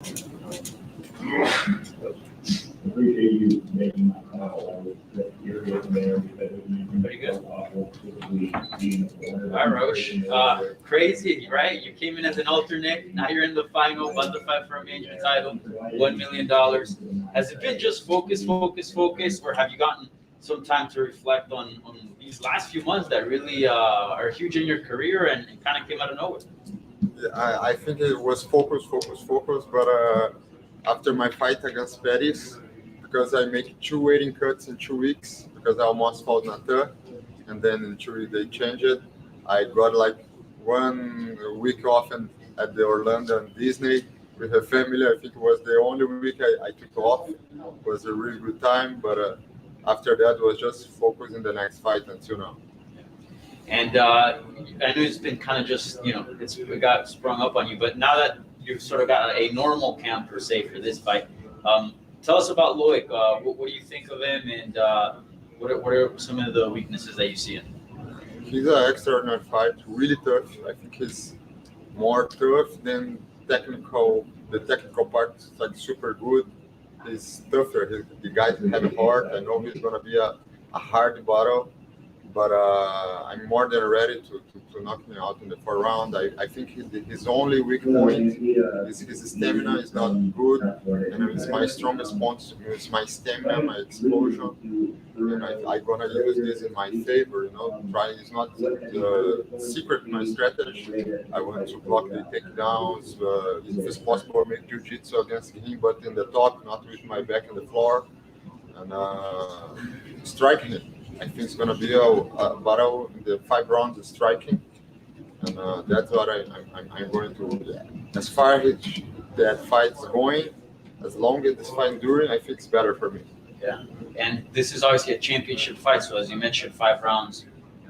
Appreciate you making my call. You're getting there because Pretty good. All Hi, Raush. Crazy, right? You came in as an alternate. Now you're in the final, about to fight for a major title, $1 million. Has it been just focus, or have you gotten some time to reflect on these last few months that really are huge in your career and kind of came out of nowhere? Yeah, I think it was focus. But after my fight against Pettis, because I make two weighting cuts in 2 weeks, because I almost fought Nathan, and then in 2 weeks they changed it. I got like 1 week off at the Orlando and Disney with a family. I think it was the only week I took off. It was a really good time, but after that was just focus in the next fight until now. And I know it's been kind of just, it got sprung up on you, but now that you've sort of got a normal camp per se for this fight, tell us about Loik. What do you think of him, and what are some of the weaknesses that you see in him? He's an extraordinary fight, really tough. I think he's more tough than technical. The technical part is like super good. He's tougher. The guy have heart. I know he's gonna be a hard battle, but I'm more than ready to knock him out in the 4th round. I think his only weak point is his stamina is not good, and it's my strongest point. It's my stamina, my explosion, and I'm gonna use this in my favor. Try it's not the secret my strategy. I want to block the takedowns. If it's possible, make jiu-jitsu against him, but in the top, not with my back on the floor, and striking it. I think it's gonna be a battle in the 5 rounds of striking, and that's what I'm going to. As far as that fight's going, as long as this fight enduring, I think it's better for me. Yeah, and this is obviously a championship fight, so as you mentioned, 5 rounds,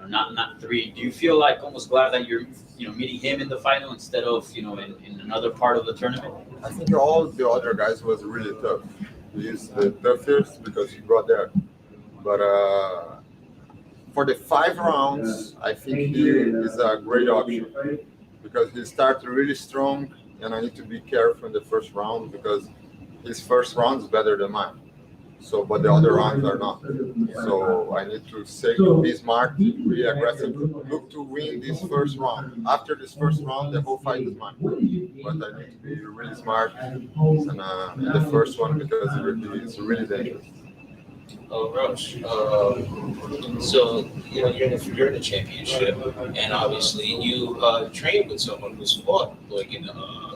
not 3. Do you feel like almost glad that you're meeting him in the final instead of in another part of the tournament? I think all the other guys was really tough. He's the toughest because he got there, but for the 5 rounds, I think he is a great option because he starts really strong, and I need to be careful in the 1st round because his 1st round is better than mine. So, but the other rounds are not. So I need to be smart, be aggressive, look to win this 1st round. After this 1st round, the whole fight is mine. But I need to be really smart in the 1st one because it's really dangerous. Raush, so you're in the championship, and obviously you trained with someone who's fought like in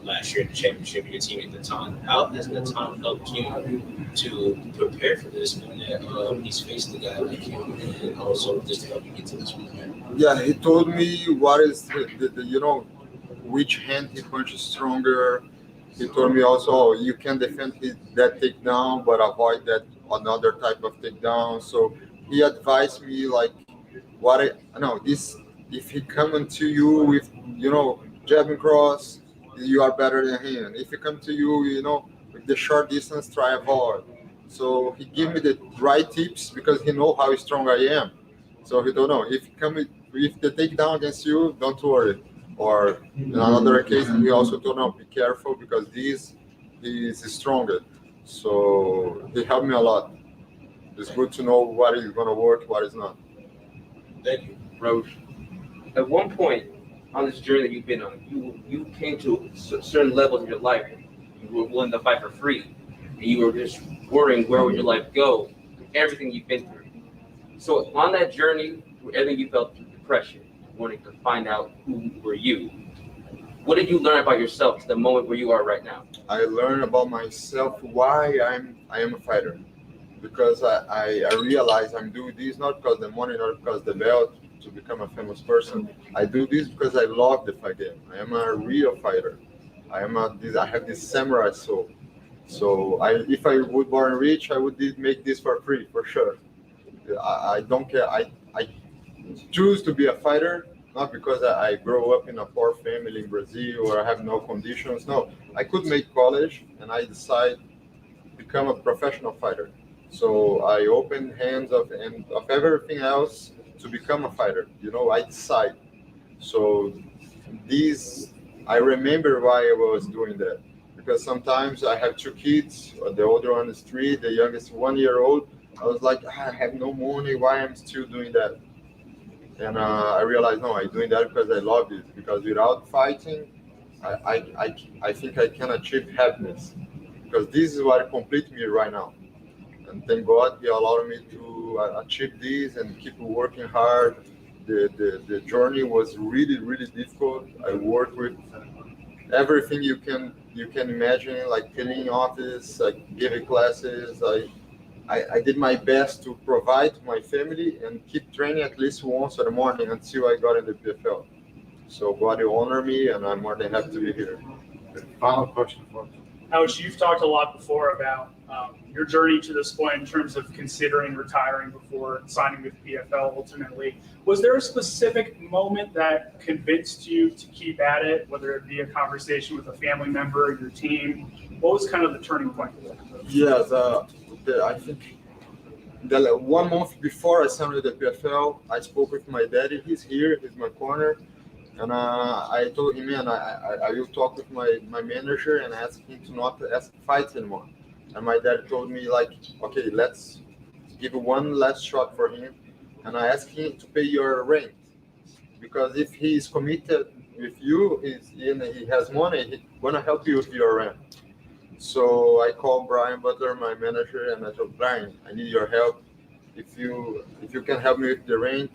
last year in the championship. Your team at the time. How has the time helped you to prepare for this when he's facing a guy like you, and also just to help you get to this point? Yeah, he told me what is which hand he punches stronger. He told me also you can defend that takedown, but avoid that another type of takedown. So he advised me like this. If he come to you with jab and cross, you are better than him. If he come to you, with the short distance, try avoid. So he gave me the right tips because he know how strong I am. So he don't know if he come with the takedown against you, don't worry. Or in another occasion, he also told me, be careful because he is stronger. So he helped me a lot. It's good to know what is going to work, what is not. Thank you. Raush, at one point on this journey that you've been on, you came to certain levels in your life. You were willing to fight for free, and you were just worrying where would your life go, everything you've been through. So on that journey, through everything you felt through depression, wanting to find out who were you, what did you learn about yourself to the moment where you are right now? I learned about myself why I am a fighter. Because I realize I'm doing this not because the money, not because the belt to become a famous person. I do this because I love the fight game. I am a real fighter. I have this samurai soul. So if I would born rich, I would make this for free for sure. I don't care. I choose to be a fighter not because I grow up in a poor family in Brazil or I have no conditions. No, I could make college and I decide become a professional fighter. So I open hands of everything else to become a fighter. I decide. So I remember why I was doing that. because sometimes I have 2 kids, the older one is 3, the youngest 1-year-old. I was like, I have no money, why I'm still doing that? And I realized, no, I'm doing that because I love it, because without fighting, I think I can achieve happiness, because this is what completes me right now. And thank God He allowed me to achieve this and keep working hard. The journey was really, really difficult. I worked with everything you can imagine, like cleaning office, like giving classes. I did my best to provide to my family and keep training at least once in the morning until I got in the PFL. So God will honor me, and I'm more than happy to be here. Final question for me. Raush, you've talked a lot before about your journey to this point in terms of considering retiring before signing with PFL ultimately. Was there a specific moment that convinced you to keep at it, whether it be a conversation with a family member, your team? What was kind of the turning point? Yes, I think the 1 month before I signed with the PFL, I spoke with my daddy. He's here, he's my corner. And I told him, man, I will talk with my manager and ask him to not ask fights anymore. And my dad told me, like, okay, let's give one last shot for him. And I asked him to pay your rent, because if he is committed with you, he has money, he's gonna help you with your rent. So I called Brian Butler, my manager, and I told Brian, I need your help. If you can help me with the rent,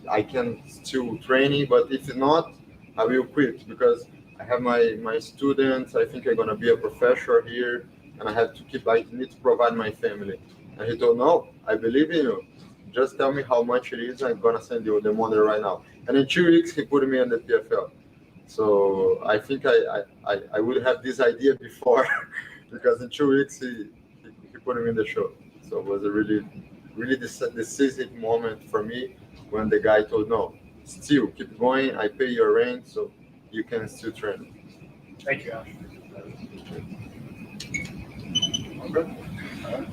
I can still training, but if not, I will quit, because I have my students. I think I'm gonna be a professor here, and I need to provide my family. And he told, no, I believe in you. Just tell me how much it is. I'm gonna send you the money right now. And in 2 weeks, he put me in the PFL. So I think I would have this idea before, because in 2 weeks he put me in the show. So it was a really decisive moment for me when the guy told, no, still keep going, I pay your rent, so you can still train. Thank you, Raush. Okay.